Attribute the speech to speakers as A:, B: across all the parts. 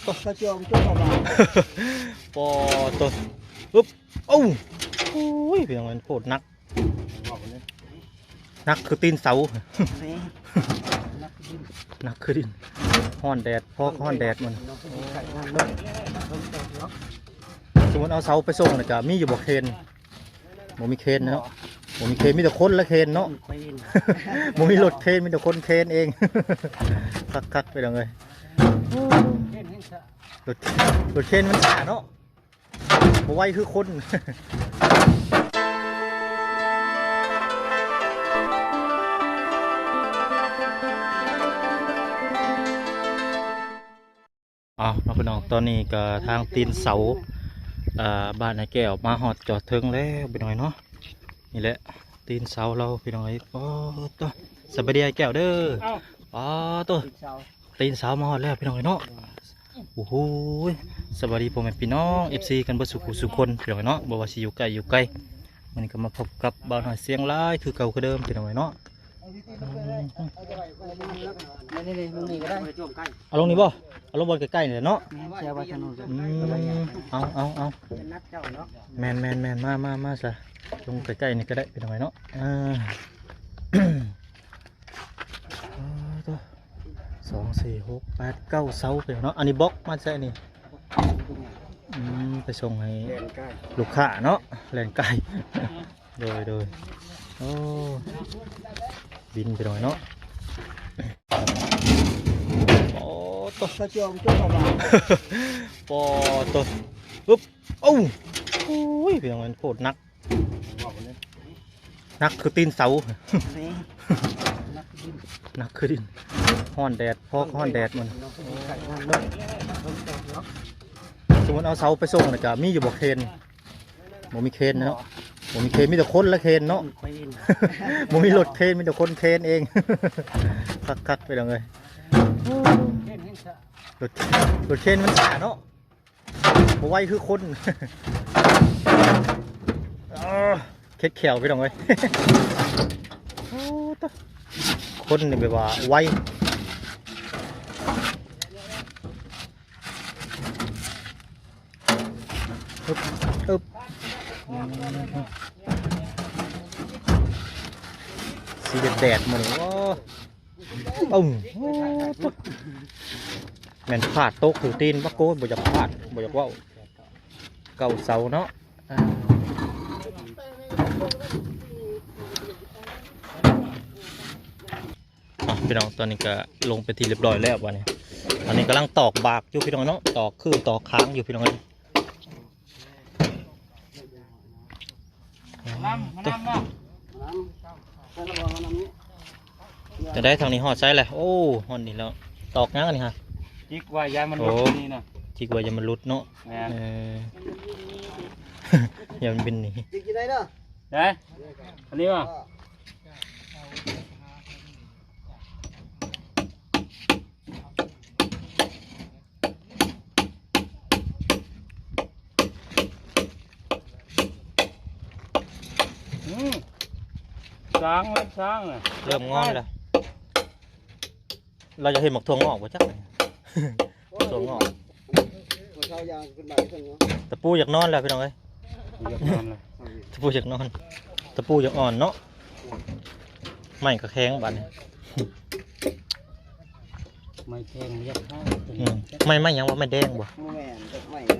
A: ตัวกระเจียวจุ๊บมาปอตัวปึ๊บโอ้ยเพียงมันโคตรนักนักคือตีนเสานักคือดินห้อนแดดพอห้อนแดดมันสมมติเอาเสาไปส่งนะจ๊ะมีอยู่บ่เคนบ่มีเคนเนาะบ่มีเคนมีแต่คนละเคนเนาะบ่มีรถเคนมีแต่คนเคนเองคักๆไปเลยรถเคนมันช้าเนาะบ่ไวคือคนน้องพี่น้องตอนนี้ก็ทางตีนเสาบ้านนายแก้วมาหอดจอดเทิงแล้วไปหน่อยเนาะนี่แหละตีนเสาเราไปหน่อยตัวสบายดีไอ้แก้วเด้อตัวตีนเสามาหอดแล้วไปหน่อยเนาะโอ้โหสบายดีพ่อแม่พี่น้องFCกันบ่สุขคนไปหน่อยเนาะบ่ว่าสิอยู่ไกลอยู่ไกลมันก็มาพบกับบ่าวหน่อยเสียงร้ายคือเก่าคือเดิมไปหน่อยเนาะเอาลงนี่บ่เอาลงบนใกล้ๆเนี่ยเนาะเอาแมนมาซะลงใกล้ๆนี่ก็ได้ไปหน่อยเนาะตัว2 4 6 8 9เสาไปเนาะอันนี้บล็อกมาใช่นี่ไปส่งให้ลูกค้าเนาะแลนไก่โดยโอ้บินไปหน่อยเนาะตัวกระเจียวจุ๊บมาปอตัวปึ๊บโอ้ยเพียงมันโคตรนักคือตีนเสานักคือดินห้อนแดดพอห้อนแดดมันสมมติเอาเสาไปส่งนะจ๊ะมีอยู่บ่เคนบ่มีเคนเนาะบ่มีเคนมีแต่คนละเคนเนาะบ่มีรถเคนมีแต่คนเคนเองคักๆไปเลยรถเคนมันช้าเนาะบ่ไวคือคนเค็ดแขวไปตรงเลยคนนี่แบบว่าไวสีแดดมันแม่นพลาดโต๊ะถือตีนบักโก้บ่อยากพลาดบ่อยากว่าเก่าเสาเนาะพี่น้องตอนนี้ก็ลงไปทีเรียบร้อยแล้ววันนี้ตอนนี้กำลังตอกบากอยู่พี่น้องเนาะตอกคือตอกค้างอยู่พี่น้องจะได้ทางนี้หอดใช้แหละโอ้หอดนี่แล้วตอกงั้นนี่ฮะ
B: จิกว่ายามันรุดนี่นะ
A: จิกว่ายามันรุดเนาะยามันเป็นนี่
B: จิกได้เนาะได้อันนี้ว่ะช้าง
A: เริ่มงอนแล้วเราจะเห็นหมกถั่วงอกป่ะจักถั่วงอกตะปูอยากนอนแล้วพี่น้องเอ้ยตะปูอยากนอนตะปูอยากอ่อนเนาะไม่กระแข้งบ้านนี้
B: ไม่แข็งยักษ์
A: ไม่ยังว่าไม่แดงบ่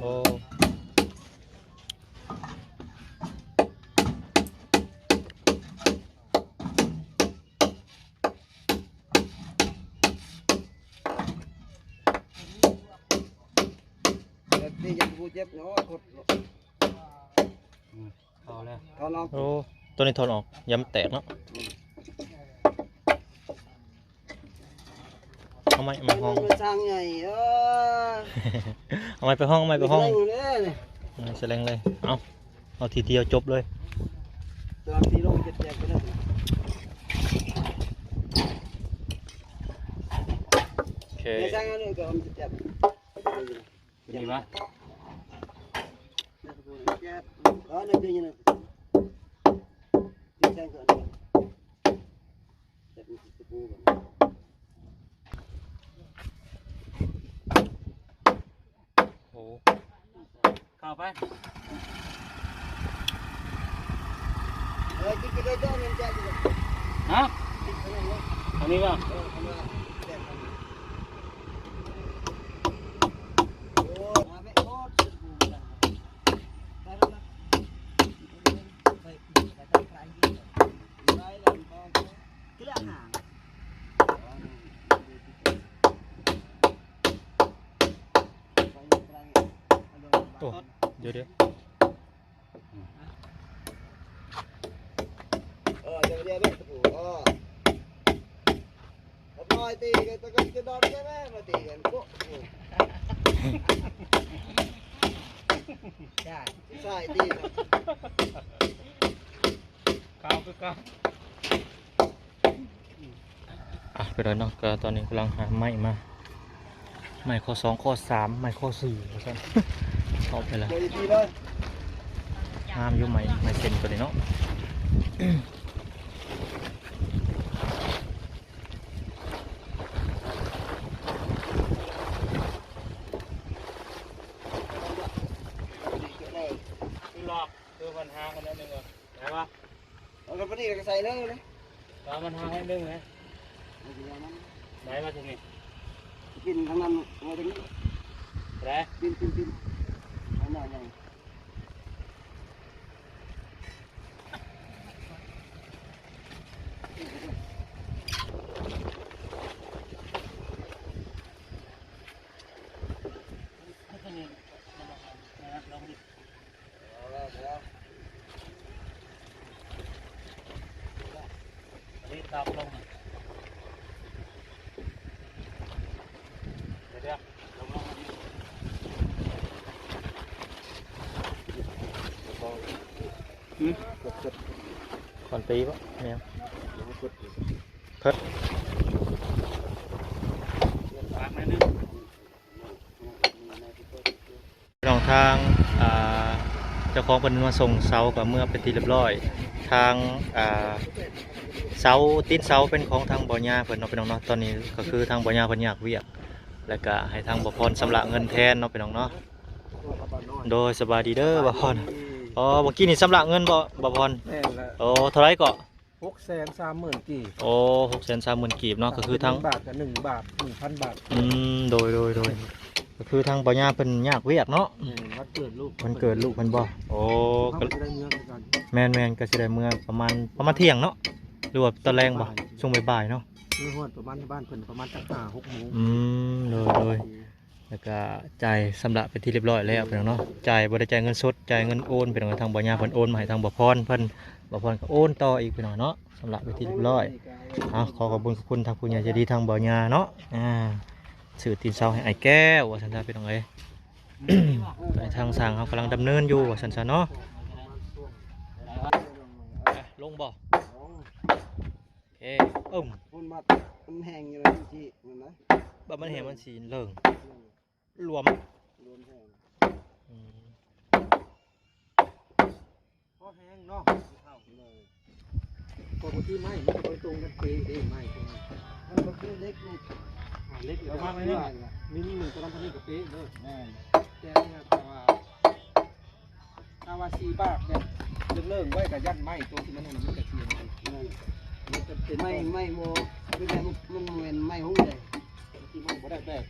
A: โอ้โอ้ตัวนี้ถอดออกย้ำแตกเนาะเอาไม้มาห้องเอาไม้ไปห้องแสดงเลยเอาทีเดียวจบเลยโอเค
B: ดีไหม
A: อ้
B: เข้าไป ฮะอันนี้ป่ะ
A: โอ้เดี๋ยว
C: ตีกันตะกันจะนอนใช่ไหมมาตีกันก็ใช่ตีกัน
B: เข้าไปเข้า
A: อ่ะไปเลยเนาะก็ตอนนี้กำลังหาไม้มาไม้ข้อ2ข้อ3ไม้ข้อ4แล้วกัน เอาไปละ
C: ตีทีเลย
A: ห้ามอยู่ไม้เส้นตัวนี้เนาะ
B: คือหลอกคือปัญหากันนิดนึงเหรอไหนวะ
C: เอากระดิ่งก็ใส่เลยเลย
B: ตามปัญหาให้นึงไงไหนมาตรงนี้
C: กินทั้งนั้นมาตรงนี้
B: ไหน
C: กินอันนั้น
B: ตรงนี้ลองดิอันนี้ตามลงเดี๋ยวลงมาดิ
A: ก่อนตีปะแมว
B: ฝากนิดนึง
A: ลองทางเจ้าของเป็นมาส่งเสากับเมื่อเป็นที่เรียบร้อยทางเสาตีนเสาเป็นของทางบ่อญาเพิ่นเนาะพี่น้องเนาะตอนนี้ก็คือทางบ่อญาเพิ่นอยากเวียกแล้วก็ให้ทางบ่พรชำระเงินแทนเนาะพี่น้องเนาะโดยสบายดีเด้อบ่พรอ๋อเมื่อกี้นี่ชำระเงินบ่พร
C: แม่ละ
A: โอ้เท่าไหรก็
C: 630,000กี่
A: โอ้630,000กีบเนาะก็คือทาง
C: บาทกับ1 บาท 1,000 บาท
A: โดยก็คือทางบ่อญาเพิ่นอยากเวียกเนาะ
C: วัดเกิดลูก
A: มันเกิดลูกเพิ่นบ่โอ้
C: ก็
A: ก็
C: ได้เนื้อกัน
A: แม่นก็สิได้เมื่อประมาณเที่ยงเนาะหรือว่าตอนแรงบ่ช่วงบ่ายๆเนาะ
C: เนื้อหอดประมาณบ้านเพิ่นประมาณจัก5-6 โมง
A: โดยแล้วก็จ่ายสำหรับเป็นที่เรียบร้อยแล้วพี่น้องเนาะจ่ายบ่ได้จ่ายเงินสดจ่ายเงินโอนพี่น้องทางบ่อญาเพิ่นโอนมาให้ทางบ่พรเพิ่นบ่พรก็โอนต่ออีกพี่น้องเนาะสำหรับเป็นที่เรียบร้อยขอขอบคุณทางผู้ใหญ่ใจดีทางบ่อญาเนาะสื่อตีนเสาให้ไอ้แก้วว่าซั่นซะพี่น้องเอ้ย ตอนนี้ทางสร้างเขากำลังดำเนินอยู่ว่าซั่นซะเนาะลงบ่โอเค
C: มันมันแห้งอยู่เลยที่นั่นนะ
A: บ่มันเห็นมันสีเหลืองรวม
C: รวมแห้ง
A: อืม
C: พอแห้งเนาะปกติไม้มันจะตรงกันเป๊ะเองไม้ตรงนี้มันก็คือเล็กนี่เล็กอยู่ประมาณนี้มินิ1ตอนนี้ก็เป๊ะเด้อแม่แต่เนี่ยถ้าว่า4 บาทเนี่ยเริ่มไว้กับยันไม้ตัวที่มันจะเสียมันจะเป็นไม่โมเป็นไงมันเป็นไม้หุ้งเลยที่มันบ่ได้แบบ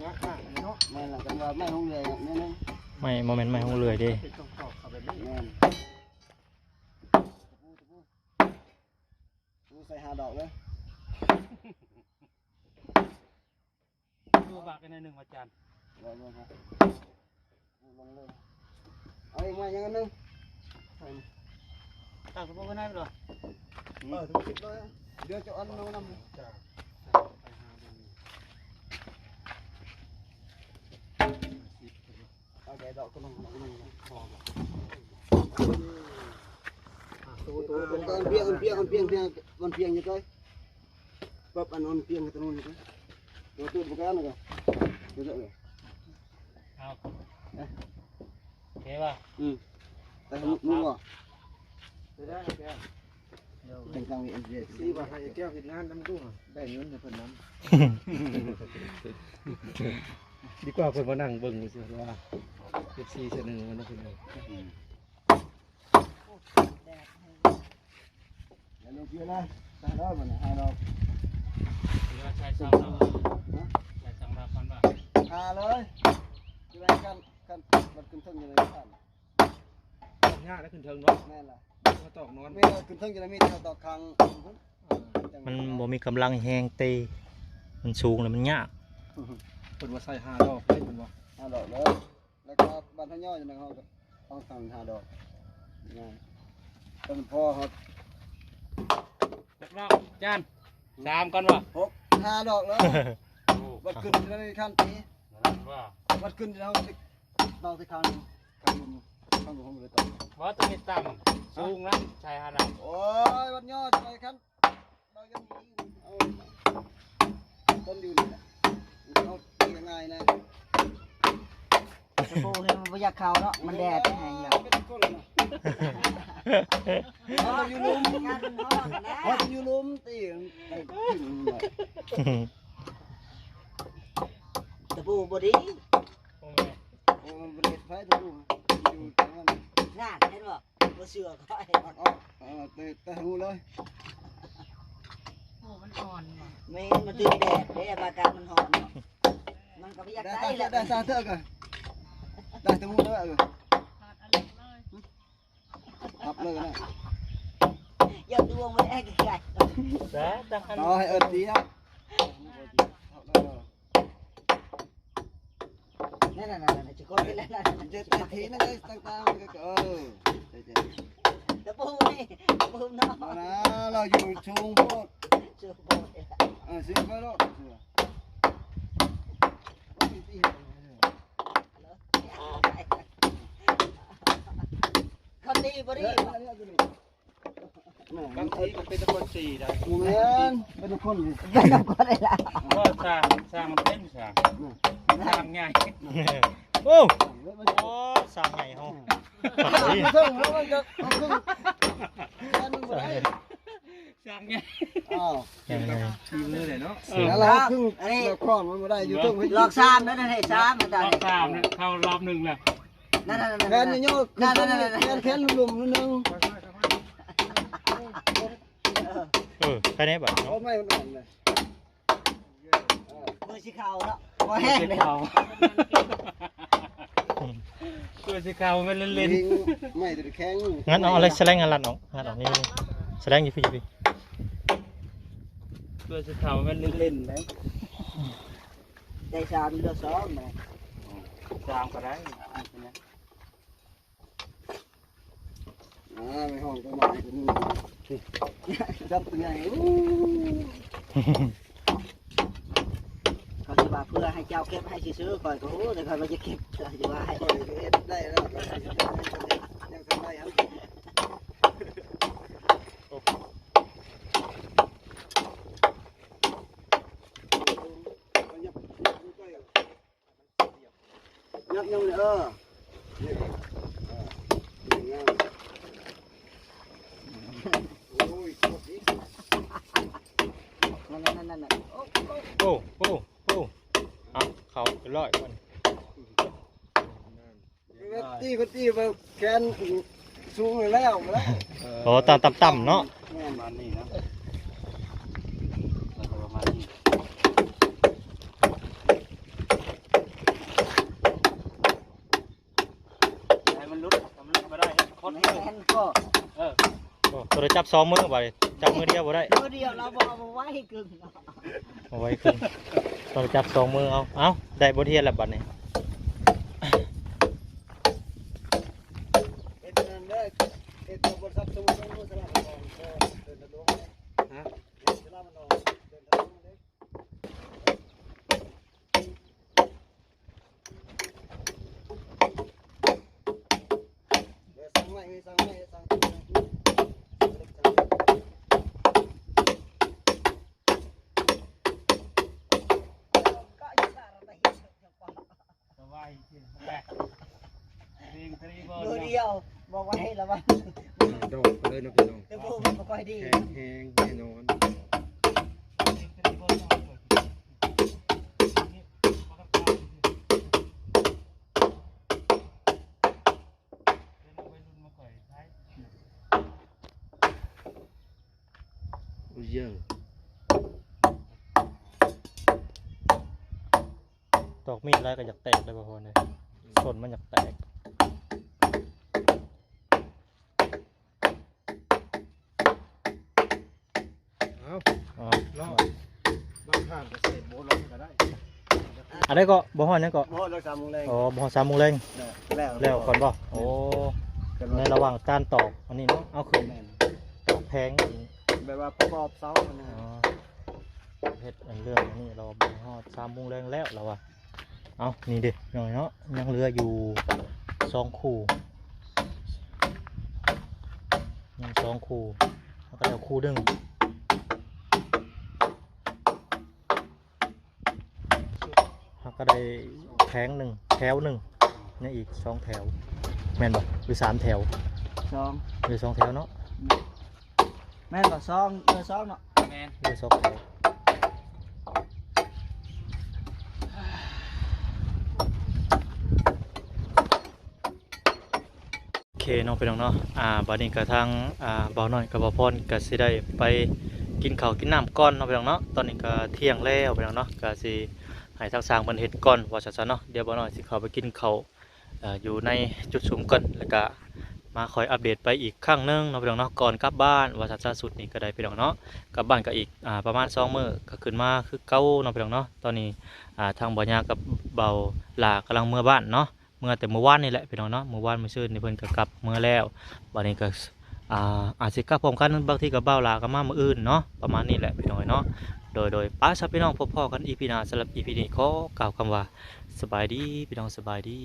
C: งักมากเนาะแม่ล่ะกันว่าไม้หุ้งเลยเนี่ยนึง
A: ไม่โมเมนต์ไม่ห้องเรือเดิ
C: เป็นต้องตอกเอาแบบนี้แม่นใส่5 ดอกเลย
B: ดูฝากกันในหนึ่งวันจันทร์
C: ลงเลยครับลงเลยเอาอีกมาอย่างนึง
B: ตั้งสมมติว่าได้ไหมหรอ
C: ถึง10เลยเดี๋ยวจะอันน้องนำจ้าโอเคดอกก็ลงพอตัวเพียงเพียงเพียงอยู่ก้อยปั๊บอันนนเพียงกับตัวนู้นอยู่ก้อยตัวตัวประกันเลยเดี๋ยวเลย
B: เอาโอเคป่ะ
C: แต่มึงว่ะได้แก้วแต่งตั้งเอ็นเจซีว่าให้แก้วกินงานน้ำตู้ได้เงินในเพิ่นน้ำ ดีกว่าเพิ่นมานั่งเบิ่งสิว่าFCเสนอมันนะเพิ่นเอาแล้วลงเยอะนะตาดอกมันให้ดอก
B: ใช้สังเราใช้สังเราฟันว่า
C: หาเลยคือไว้กันมันขึ้นเทิงอยู่เลยท่านยากแล้วขึ้นเทิงเนาะแม่นล่ะมาตอกนอนมีขึ้นเทิงอยู่แล้วมีแต่ตอกคาง
A: มันบ่มีกำลังแฮงเตะมันสูงแล้วมันยาก
C: เพิ่นว่าใส่5 ดอกได้เพิ่นว่า5 ดอกเลยแล้วก็บ้านท่าย่ออยู่ในเฮาก็ต้องทำ5 ดอกง่ายต้นพอครับ
B: จักรอบจาน3ก่อนวะ
C: 5 ดอกแล้ววัดขึ้นในขั้นนี้
B: ว่า
C: วัดขึ้นแล้วดอกที่ข้างของผมเลยต่อ
B: ว่าตัวนี้ต่ำสูงนะชายหาด
C: โอ้ยวัดย่อไปขั้นดอกยังมีเอาต้นอยู่นี่แหละเอายังไงนะ
D: ตะปูนี่มันบ่อยากเข้าเนาะมันแดดแห้งแล้ว
C: เป็นคนนะเอาอยู่ลุม
D: งานมันฮ้อนนะ
C: เอาอยู่ลุมตีไปถึง
D: ตะปูบ่ดี
B: โอ้ย
C: โอ้มันเป็นไฟตัวอยู่ตรงนั้น
D: งานเห็นบ่บ่เชื่อก็ไอ้
C: แต่หูเลย
D: แม่มันตื่นแดดเด้อากาศมันฮ้อนเนาะมันก็บ่อยากได้แหละ
C: ได้ซาเถอะกันได้แต่หูเลยขับเลยนะ
D: อย่าดวงมันแอ้ไกล
B: แต่แต่ขัน
C: ต่อให้เอิญดีนะ
D: ๆนั่นๆๆจะกดไปแล้วนั่น
C: เจ็ดนาทีนะต่างๆก็
D: ตะปูนี่ตะปูเนาะ
C: มานะเราอยู่ชุงโพด
D: เชื่อบ่ได้
C: สิไปรถ
D: เขาตีบ่ดีบ่
B: บางทีก็เป็นตะกอน4ได้
C: โมเมนเป็นคนสิ
D: ไปนำก็ได้ละ
B: ว่าสร้างมันเป็นสร้างง่าย
A: โอ้โอ้สร้างไงเฮา
C: เพิ่งแล้วมันจะเพิ่งแค่มันบ่ได้
B: สร้างง่าย
C: อ้าว
A: ยังไง
C: ทีมเลยเนาะแล้วเราเพิ่งเราคล้องมันบ่ได้อยู่เพิ่ง
D: หลอกซ้ำนั่นให้ซ้ำมัน
B: ร
D: ได้
B: อบ3นะเข้ารอบ1แล้ว
D: นั่น
C: แค่นี้โยกแค่ลุ่มๆนึง
A: แค่นี้บ่
C: เอาไม่มันอ่อนเลย
D: มือสิเข้าเนาะบ่แห้งเลย
B: ตัวสีขาวมันเล่น
C: ไม่ตัวแข็ง
A: งั้นเอาอะไรแสลงงันออกนี่แสลงอยู่พี่
B: ๆตัวสีขาวมันเล่นๆนะ
D: ได้ซ้ำเหลือ2นะ
B: สร้างก็ได้
C: ไม่ห้องก็มาจับตัวใหญ่
D: เขาสิว่าเพื่อให้เจ้าเก็บให้ซื้อๆก่อนก็โอ้แต่เขาจะเก็บสิว่าให้
C: ได้แล้วยังทำได้ยังยับยังเลยโอ้ย
D: นั่นๆ
A: โอ้เอาเขาร้อยก่อน
C: ตีก็ตีไปแขนสูงแล้วมาแล้ว
A: โอ้ต่ำเนาะ
B: ประมาณนี้นะประมาณนี้ให้มันลุกมาได้ค
D: ๆ
B: น
D: แม่
B: เดียวน
D: ก็
A: ตัวจับ2 มือบ่จับมือเดียวบ่ได้
D: มือเดียวเราบ่เอาไว้กึ่ง
A: เอาไว้ขึ้นตัวจับ2 มือเอาได้บทเรียนแล้วบัดนี้
C: เอ็ดนั่นได้เอ็ดตัวบริษัทสมุทรสาครสลับมันออกเดินทะลุฮะสลับมันออกเดินทะลุเลยสั่งไม่สั่ง
B: สบายจริงแปะเรียงทรีบอล
D: มือเดียวบอกไว้ระวัง
C: ดอกเลยนะพี่น้อง
D: ตะปูมันบ่ค่อยดี
C: แห้งแน่นอน
B: ทรีบอล
A: อกมีดแล้วก็อยากแตกเลยบ่พอเลยชนมันอยากแตก
C: เอา
A: อ๋อ
C: ลองบางข้างก็ใส่โบลงก็ได้
A: อันนี้ก็บ่ฮอดนี่ก็
C: โบเราทำแรง
A: อ๋อบ่ฮอด3 โมงแรง แล้วก่อนบ่โอ้ในระหว่างการตอกอันนี้เนาะเอาขึ้นตอกแพงอีก
C: แบบว่าประกอบเสานะ
A: อ๋อเฮ็ดอันเรื่องอันนี้เราบ่ฮอด3 โมงแรงแล้วเราอะเอานี่เด้หน่อยเนาะยังเหลืออยู่2 คู่ยัง2 คู่แล้วก็เอาคู่หนึงแล้วก็ได้แผงหนึ่งแถวหนึ่งนี่อีก2 แถวแม่นบ่หรือ3 แถว
D: ซอง
A: หรือ2 แถวเนาะ
D: แม่นบ่ซองซองเนาะ
B: แมน
A: หรือ2 แถวโอเคน้องไปน้องเนาะบัดนี้ก็ทางบ่าวน้อยกับบ่าวพรก็สิได้ไปกินข้าวกินน้ำก่อนเนาะไปน้องเนาะตอนนี้ก็เที่ยงแล้วไปน้องเนาะก็สิให้ทางสร้างเพิ่นเฮ็ดก่อนว่าซั่นๆเนาะเดี๋ยวบ่าวน้อยสิเข้าไปกินข้าวอยู่ในจุดชุมก่อนแล้วก็มาคอยอัปเดตไปอีกครั้งหนึงเนาะไปน้องเนาะก่อนกลับบ้านว่าซั่นๆสุดนี่ก็ได้ไปน้องเนาะกลับบ้านก็อีกประมาณ2 มื้อก็ขึ้นมาคือเก่าเนาะไปน้องเนาะตอนนี้ทางบ่าวยากับเบาหลากำลังเมื่อบ้านเนาะเมื่อแต่เมื่อวานนี่แหละพี่น้องเนาะเมื่อวานมื้อซื่นนี่เพิ่นก็กลับเมื่อแล้วบัดนี้ก็อาจสิกลับพร้อมกันบางทีก็เบาหลาก็มามื้ออื่นเนาะประมาณนี้แหละพี่น้องเนาะโดยป้าซับพี่น้องพบพ่อกัน EP หน้าสำหรับ EP นี้ขอกล่าวคำว่าสบายดีพี่น้องสบายดี